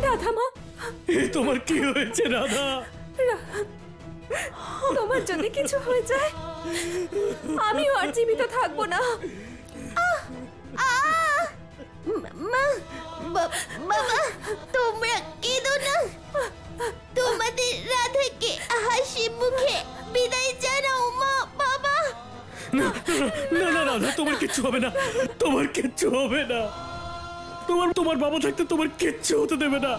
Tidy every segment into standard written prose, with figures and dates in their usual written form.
রাধা মা, তোমার কি হয়েছে রাধা? তোমার যদি কিছু হয়ে যায় আমি আর জীবিত থাকবো না। বাবা, তোমরা কেঁদো না। তোমাদের রাধাকে হাসি মুখে বিদায় জানাও মা বাবা। না না না রাধা, তোমার কিচ্ছু হবে না, তোমার কিচ্ছু হবে না। তোমার বাবা থাকতে তোমার কিচ্ছু হতে দেবে না।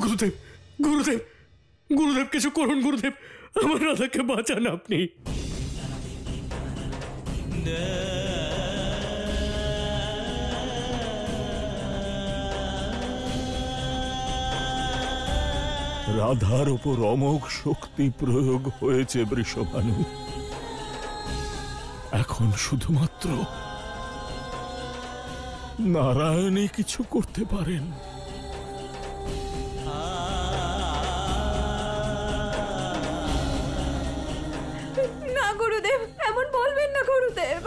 গুরুদেব গুরুদেব গুরুদেব, কিছু করুন গুরুদেব, আমার রাধাকে বাঁচান আপনি। রাধার উপর অমোঘ শক্তি প্রয়োগ হয়েছে বৃষভানু। এখন শুধুমাত্র নারায়ণই কিছু করতে পারেন। না গুরুদেব, এমন বলবেন না গুরুদেব।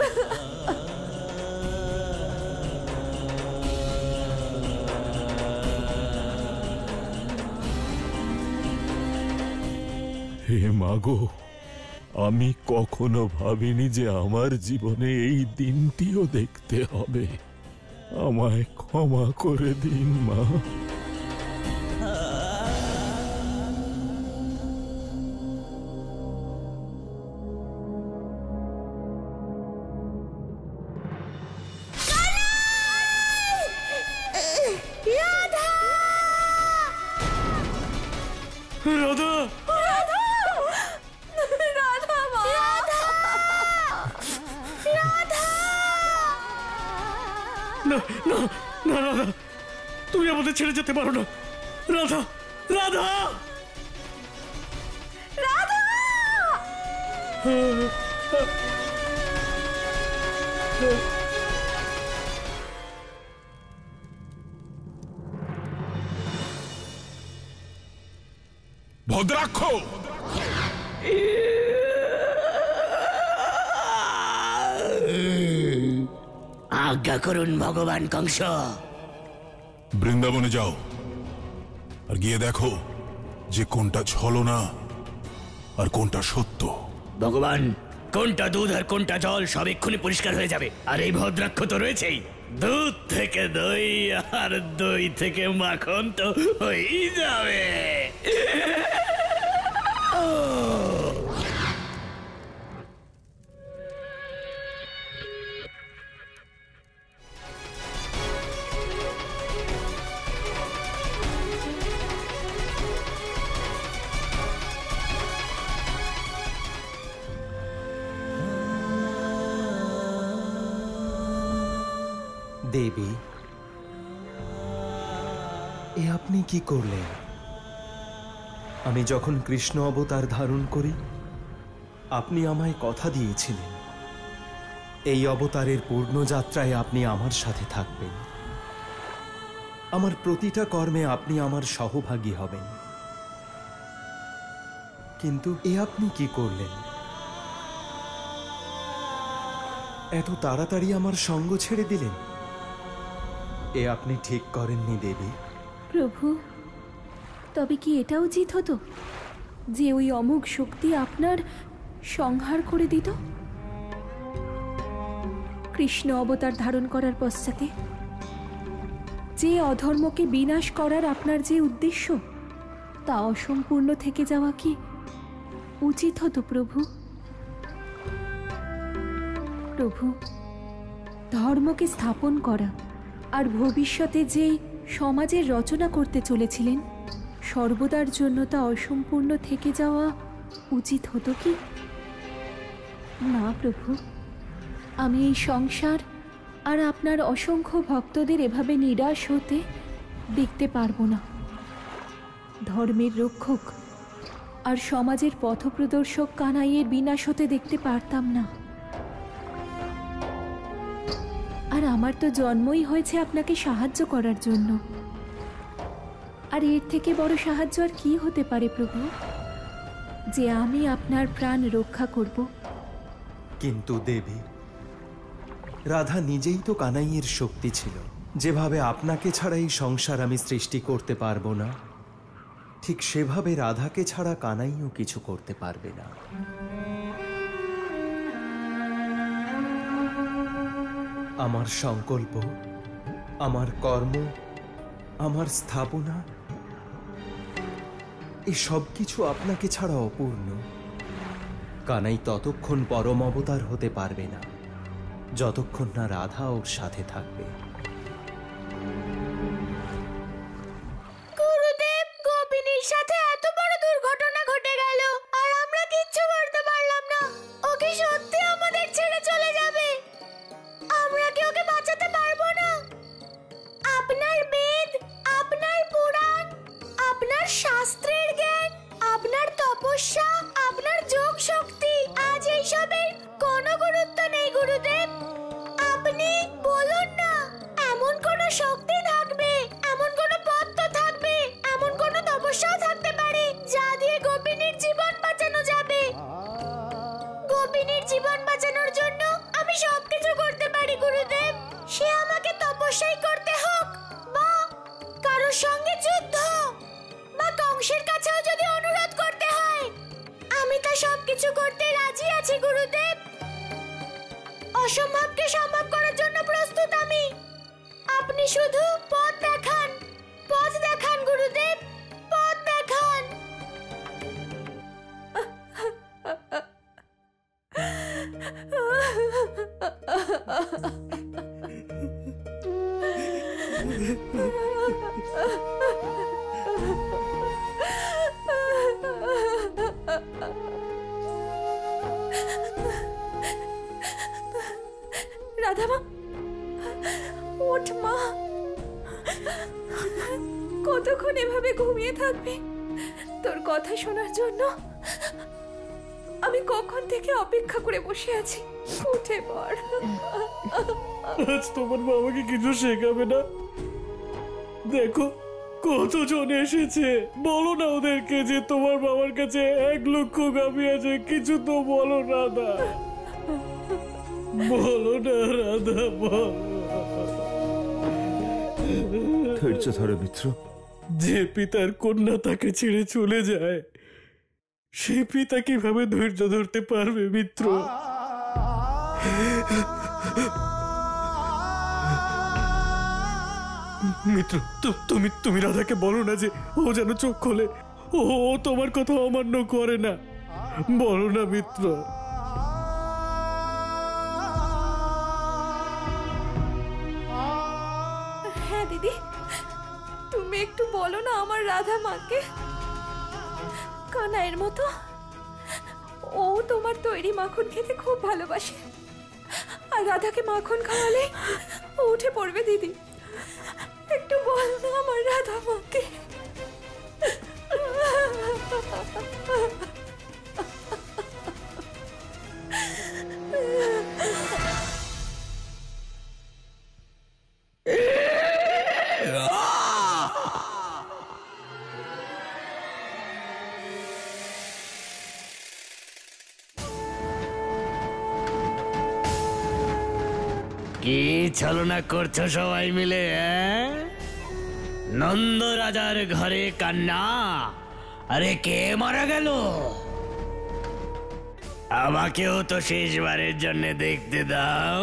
হে মাগো, আমি কখনো ভাবিনি যে আমার জীবনে এই দিনটিও দেখতে হবে। আমায় ক্ষমা করে দিন মা। রাধা, না না না রাধা, তুমি আমাদের ছেড়ে যেতে পারো না। রাধা রাধা ভদ্রাক্ষ, আজ্ঞা করুন ভগবান কংস। বৃন্দাবনে যাও আর গিয়ে দেখো যে কোনটা ছলনা আর কোনটা সত্য। ভগবান, কোনটা দুধ আর কোনটা জল সব এক্ষুনি পরিষ্কার হয়ে যাবে। আর এই ভদ্রাক্ষ তো রয়েছেই, দুধ থেকে দই আর দই থেকে মাখন তো হয়েই যাবে। দেবী, এ আপনি কি করলেন? আমি যখন কৃষ্ণ অবতার ধারণ করি, আপনি আমায় কথা দিয়েছিলেন এই অবতারের পূর্ণ যাত্রায় আপনি আমার সাথে থাকবেন। আমার প্রতিটা কর্মে আপনি আমার সহভাগী হবেন। কিন্তু এ আপনি কি করলেন? এত তাড়াতাড়ি আমার সঙ্গ ছেড়ে দিলেন। এ আপনি ঠিক করেননি দেবী। প্রভু, তবে কি এটা উচিত হতো যে ওই অমোঘ শক্তি আপনার সংহার করে দিত? কৃষ্ণ অবতার ধারণ করার পশ্চাতে যে অধর্মকে বিনাশ করার আপনার যে উদ্দেশ্য, তা অসম্পূর্ণ থেকে যাওয়া কি উচিত হতো প্রভু? প্রভু, ধর্মকে স্থাপন করা আর ভবিষ্যতে যে সমাজের রচনা করতে চলেছিলেন, সর্বদার জন্য তা অসম্পূর্ণ থেকে যাওয়া উচিত হতো কি? না প্রভু, আমি এই সংসার আর আপনার অসংখ্য ভক্তদের এভাবে নিরাশ হতে দেখতে পারবো না। ধর্মের রক্ষক আর সমাজের পথপ্রদর্শক কানাইয়ের বিনাশ হতে দেখতে পারতাম না। আর আমার তো জন্মই হয়েছে আপনাকে সাহায্য করার জন্য। আর এর থেকে বড় সাহায্য আর কি হতে পারে প্রভু? যে আমি আপনার প্রাণ রক্ষা করব। কিন্তু দেবী, রাধা নিজেই তো কানাইয়ের শক্তি ছিল। যেভাবে আপনাকে ছাড়া এই সংসার আমি সৃষ্টি করতে পারবো না, ঠিক সেভাবে রাধাকে ছাড়া কানাইও কিছু করতে পারবে না। আমার সংকল্প, আমার কর্ম, আমার স্থাপনা, এই সব কিছু আপনাকে ছাড়া অপূর্ণ। কানাই ততক্ষণ পরম অবতার হতে পারবে না যতক্ষণ না রাধা ওর সাথে থাকবে। গুরুদেব, গোপিনীর সাথে এত বড় দুর্ঘটনা ঘটে গেল আর আমরা কিচ্ছু করতে পারলাম না। ওকে সত্যি আমাদের ছেড়ে চলে যাবে? আমরা কি ওকে বাঁচাতে পারবো না? আপনার বেদ, আপনার পুরাণ, আপনার শাস্ত্রের জ্ঞান, আপনার তপস্যা, আপনার যোগ শক্তি, আজ এইসবের কোনো গুরুত্ব নেই গুরুদেব। আপনি বলুন না, এমন কোন শক্তি থাকবে, এমন কোন পথ তো থাকবে, এমন কোন তপস্যাও থাকতে পারে যা দিয়ে গোপিনীর জীবন বাঁচানো যাবে। গোপিনীর জীবন বাঁচানোর জন্য আমি সবকিছু করতে পারি গুরুদেব। সে আমাকে তপস্যাই করতে হোক, বা কারোর সঙ্গে যুদ্ধ, বা কংসের কাছেও যদি অনুরোধ করতে হয়, আমি তা সবকিছু করতে রাজি আছি গুরুদেব। অসম্ভবকে সম্ভব করার জন্য প্রস্তুত আমি। আপনি শুধু পথ দেখান, পথ দেখান গুরুদেব, পথ দেখান। রাধা মা, ওঠ মা। কতক্ষণ এভাবে ঘুমিয়ে থাকবি? তোর কথা শোনার জন্য আমি কখন থেকে অপেক্ষা করে বসে আছি। উঠে পড়। আজ তোমার বাবাকে কিছু শেখাবে না? দেখো কতজন এসেছে, বলো না ওদেরকে যে তোমার বাবার কাছে 1 লক্ষ গাভী আছে। কিছু তো বলো রাধা, বলো না রাধা, বলো। ধৈর্য ধরো মিত্র। যে পিতার কন্যা তাকে ছেড়ে চলে যায়, সে পিতা কিভাবে ধৈর্য ধরতে পারবে মিত্র? মিত্র, তুমি রাধাকে বলো না যে ও যেন চোখ খোলে। ও তোমার কথা অমান্য করে না, বলো না মিত্র। হ্যাঁ দিদি, তুমি একটু বলো না আমার রাধা মাকে। কানাইয়ের মতো ও তোমার তৈরি মাখন খেতে খুব ভালোবাসে, আর রাধাকে মাখন খাওয়ালে ও উঠে পড়বে। দিদি একটু বলো না আমার রাধা মাকে। কি ছলনা করছো সবাই মিলে? নন্দ রাজার ঘরে কান্না? আরে কে মারা গেল? আমাকেও তো শেষবারের জন্য দেখতে দাও।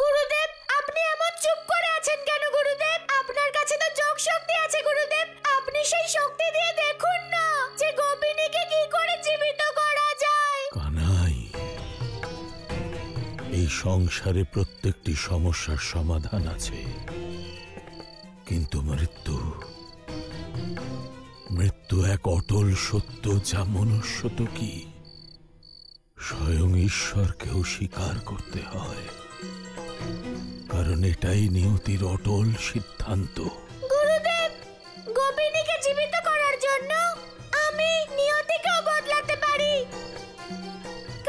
গুরুদেব, আপনি এমন চুপ করে আছেন কেন গুরুদেব? আপনার কাছে তো যোগ শক্তি আছে গুরুদেব। আপনি সেই শক্তি দিয়ে দেখুন না যে গোপিনীকে কি করে জীবিত করা যায়। কানাই, এই সংসারে প্রত্যেকটি সমস্যার সমাধান আছে, কিন্তু মৃত্যু এক অটল সত্য, যা মনুষ্য তো কি স্বয়ং ঈশ্বরকেও স্বীকার করতে হয়, কারণ এটাই নিয়তির অটল সিদ্ধান্ত। গুরুদেব, গোপিনীকে জীবিত করার জন্য আমি নিয়তিকেও বদলাতে পারি,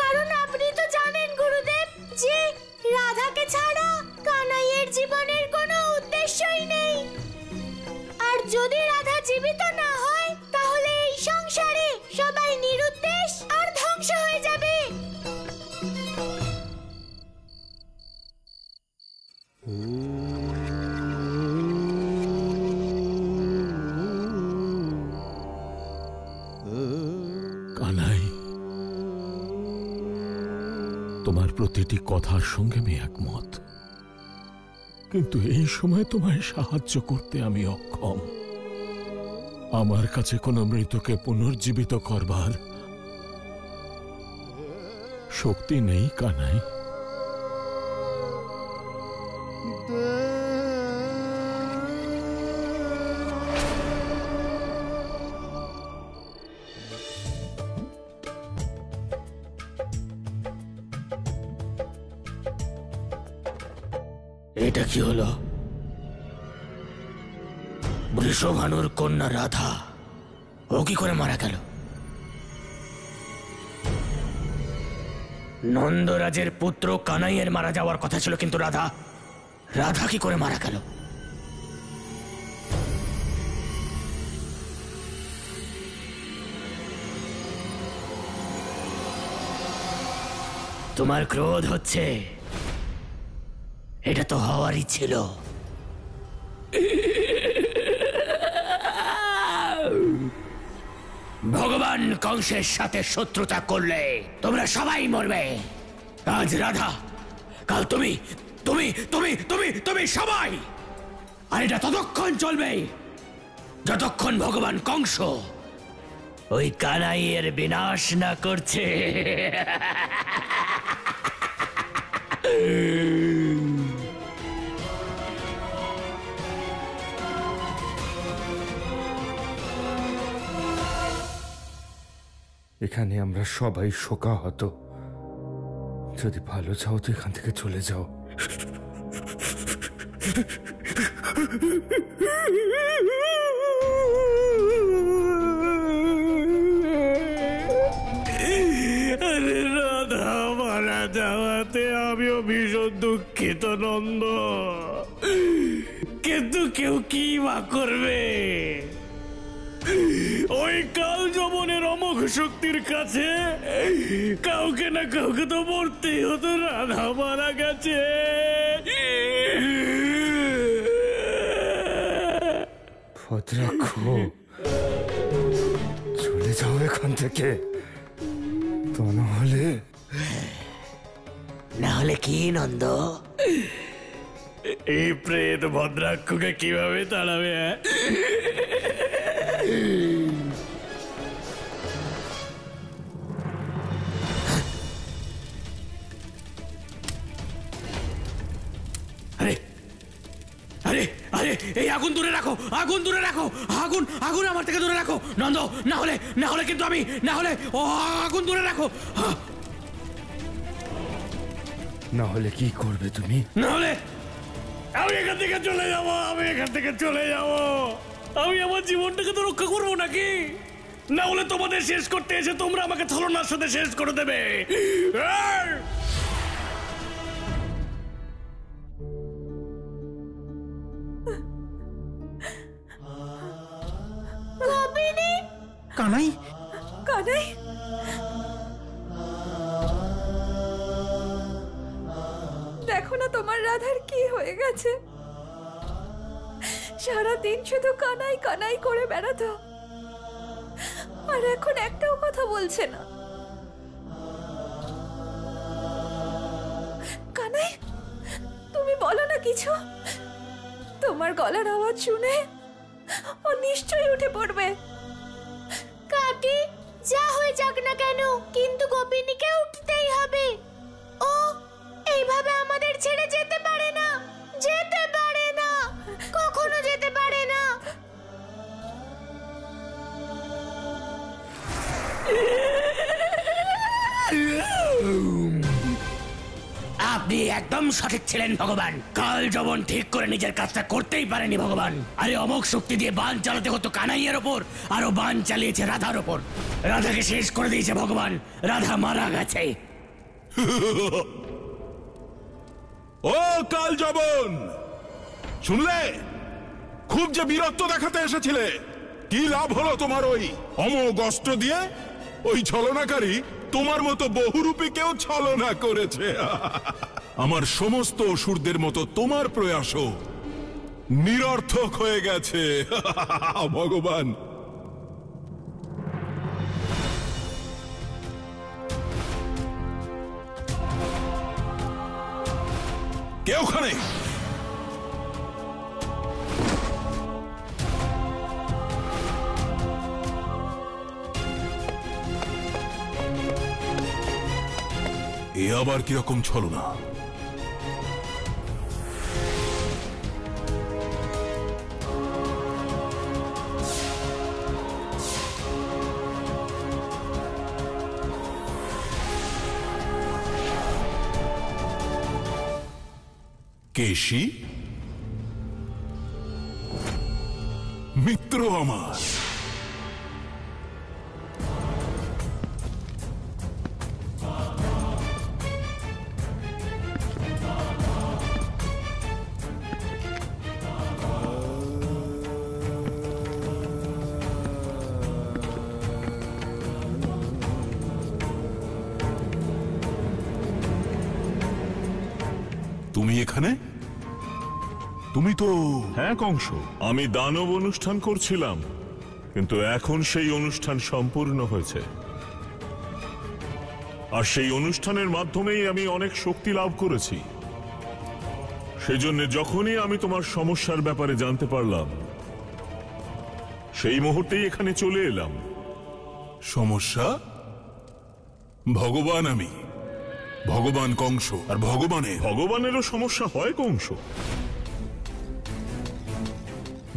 কারণ আপনি তো জানেন গুরুদেব যে জীবনের কোনো উদ্দেশ্যই নেই। আর যদি রাধা জীবিত না হয় তাহলে এই সংসারে সবাই নিরুদ্দেশ আর ধ্বংস হয়ে যাবে। কানাই, তোমার প্রতিটি কথার সঙ্গে আমি একমত, কিন্তু এই সময় তোমায় সাহায্য করতে আমি অক্ষম। আমার কাছে কোনো মৃতকে পুনর্জীবিত করবার শক্তি নেই কানাই। এটা কি হলো? বৃষভানুর কন্যা রাধা ও কি করে মারা গেল? নন্দরাজের পুত্র কানাইয়ের মারা যাওয়ার কথা ছিল, কিন্তু রাধা কি করে মারা গেল? তোমার ক্রোধ হচ্ছে, এটা তো হওয়ারই ছিল। ভগবান কংসের সাথে শত্রুতা করলে তোমরা সবাই মরবে। আজ রাধা, কাল তুমি তুমি তুমি তুমি তুমি সবাই। আর এটা ততক্ষণ চলবে যতক্ষণ ভগবান কংস ওই কানাইয়ের বিনাশ না করছে। এখানে আমরা সবাই শোকাহত। যদি ভালো চাও তো এখান থেকে চলে যাও। আরে রাধা মারা যাওয়াতে আমিও ভীষণ দুঃখিত নন্দ, কিন্তু কেউ কি বা করবে? ওই কাল যমনের অমোঘ শক্তির কাছে কাউকে না কাউকে তো মরতেই হতো। রাধা মারা গেছে। ভদ্রাক্ষ, চলে যাও এখান থেকে, তো না হলে কি নন্দ? এই প্রেত ভদ্রাক্ষকে কিভাবে তাড়াবে? আরে আরে আরে, এই আগুন দূরে রাখো, আগুন দূরে রাখো, আগুন আগুন আমার থেকে দূরে রাখো নন্দ, না হলে কিন্তু আমি, না হলে ও আগুন দূরে রাখো। না হলে কি করবে তুমি? না হলে আমি এখান থেকে চলে যাব, আমি এখান থেকে চলে যাব। আমি আমার জীবনটাকে তো রক্ষা করবো নাকি? না হলে তোমাদের শেষ করতে এসে তোমরা আমাকে ছলনার সাথে শেষ করে দেবে। কানাই, কানাই, দেখো না তোমার রাধার কি হয়ে গেছে। সারাদিন শুধু কানাই কানাই করে বেড়াতো, আর এখন একটাও কথা বলছে না। কানাই, তুমি বলো না কিছু। তোমার গলার আওয়াজ শুনে ও নিশ্চয়ই উঠে পড়বে। কাকি, যা হয়ে যাক না কেন, কিন্তু গোপিনীকে উঠতেই হবে। ও এইভাবে আমাদের ছেড়ে যেতে পারে না, যেতে পারে না, কখনো যেতে পারে না। আপনি একদম সঠিক ছিলেন ভগবান। কাল যমন ঠিক করে নিজের কাজটা করতেই পারেনি ভগবান। আরে অমোঘ শক্তি দিয়ে বান চালাতে হতো কানাইয়ের ওপর, আরো বান চালিয়েছে রাধার ওপর। রাধাকে শেষ করে দিয়েছে ভগবান। রাধা মারা গেছে। ও কাল জবন, শুনলে? খুব যে বীরত্ব দেখাতে এসেছিলে, কি লাভ হলো তোমার ওই অমোঘ অস্ত্র দিয়ে? ওই ছলনাকারী তোমার মতো বহুরূপী কেউ ছলনা করেছে। আমার সমস্ত অসুরদের মতো তোমার প্রয়াসও নিরর্থক হয়ে গেছে। ভগবান, কে ওখানে? এ আবার কিরকম ছলনা? কেশী, মিত্র আমার, তুমি এখানে? তুমি তো... হ্যাঁ কংস, আমি দানব অনুষ্ঠান করছিলাম, কিন্তু এখন সেই অনুষ্ঠান সম্পূর্ণ হয়েছে। আর সেই অনুষ্ঠানের মাধ্যমেই আমি অনেক শক্তি লাভ করেছি। সেজন্য যখনই আমি তোমার সমস্যার ব্যাপারে জানতে পারলাম, সেই মুহূর্তেই এখানে চলে এলাম। সমস্যা? ভগবান আমি, ভগবান কংস, আর ভগবানেরও সমস্যা হয় কংস।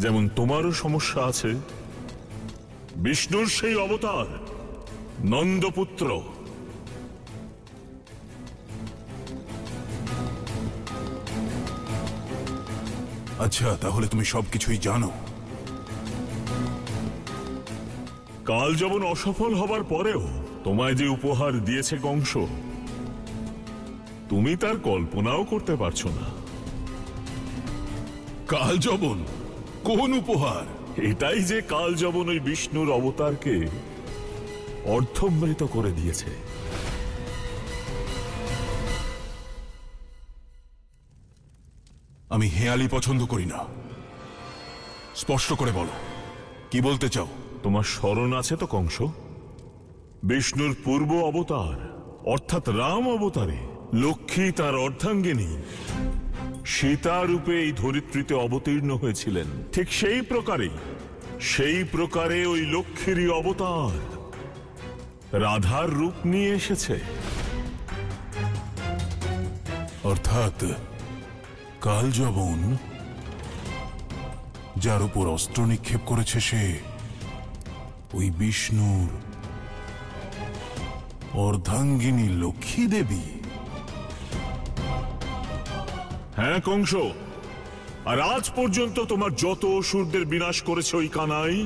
যেমন তোমারও সমস্যা আছে। বিষ্ণুর সেই অবতার নন্দপুত্র, আচ্ছা, তাহলে তুমি সবকিছুই জানো। কাল যখন অসফল হবার পরেও তোমায় যে উপহার দিয়েছে কংস, তুমি তার কল্পনাও করতে পারছো না। কাল যবন? কোন উপহার? এটাই যে কাল যবন ওই বিষ্ণুর অবতারকে অর্ধমৃত করে দিয়েছে। আমি হেয়ালি পছন্দ করি না। স্পষ্ট করে বলো, কি বলতে চাও? তোমার স্মরণ আছে তো কংস, বিষ্ণুর পূর্ব অবতার অর্থাৎ রাম অবতারে লক্ষ্মী তার অর্ধাঙ্গিনী সীতা রূপে এই ধরিত্রীতে অবতীর্ণ হয়েছিলেন। ঠিক সেই প্রকারে ওই লক্ষ্মীরই অবতার রাধার রূপ নিয়ে এসেছে। অর্থাৎ কাল যবন যার উপর অস্ত্র নিক্ষেপ করেছে, সে ওই বিষ্ণুর অর্ধাঙ্গিনী লক্ষ্মী দেবী। হ্যাঁ কংস, আর আজ পর্যন্ত তোমার যত অসুরদের বিনাশ করেছে ওই কানাই,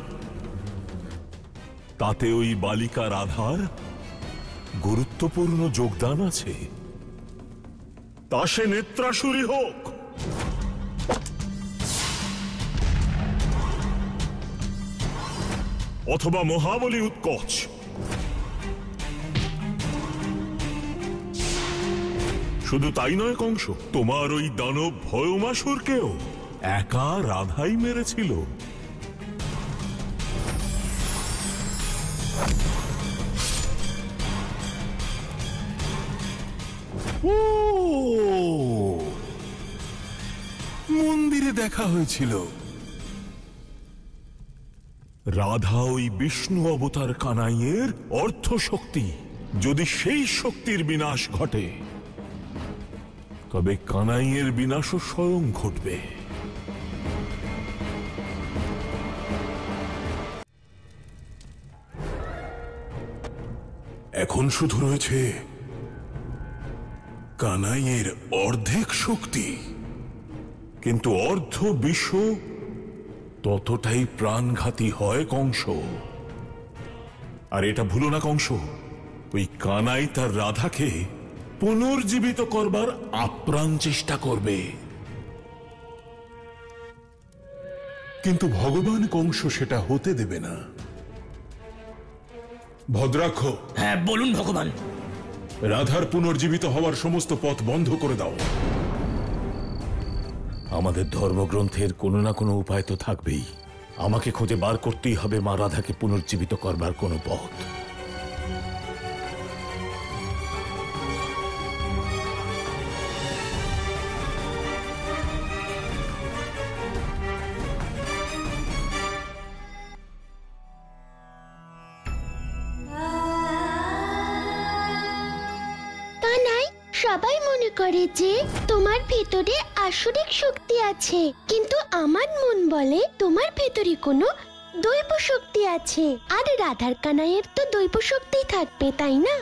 তাতে ওই বালিকা রাধার গুরুত্বপূর্ণ যোগদান আছে। তা সে নেত্রাসুরী হোক, অথবা মহাবলী উৎকচ, শুধু তাই নয় কংস, তোমার ওই দানব ভয়মাসুরকেও একা রাধাই মেরেছিল। মন্দিরে দেখা হয়েছিল। রাধা ওই বিষ্ণু অবতার কানাইয়ের অর্থ শক্তি। যদি সেই শক্তির বিনাশ ঘটে, তবে কানাইয়ের বিনাশও স্বয়ং ঘটবে। এখন শুধু রয়েছে কানাইয়ের অর্ধেক শক্তি, কিন্তু অর্ধ বিষ ততটাই প্রাণঘাতী হয় কংস। আর এটা ভুলো না কংস, ওই কানাই তার রাধাকে পুনর্জীবিত করবার আপ্রাণ চেষ্টা করবে। কিন্তু ভগবান কংস সেটা হতে দেবে না। ভদ্রাক্ষ, হ্যাঁ বলুন ভগবান। রাধার পুনর্জীবিত হওয়ার সমস্ত পথ বন্ধ করে দাও। আমাদের ধর্মগ্রন্থের কোনো না কোনো উপায় তো থাকবেই। আমাকে খুঁজে বার করতেই হবে মা রাধাকে পুনর্জীবিত করবার কোনো পথ। সবাই মনে করে যে তোমার ভেতরে আসরিক শক্তি আছে, কিন্তু আমার মন বলে তোমার ভেতরে কোনো দৈব শক্তি আছে। আর রাধার কানাইয়ের তো দৈব শক্তি থাকবে, তাই না?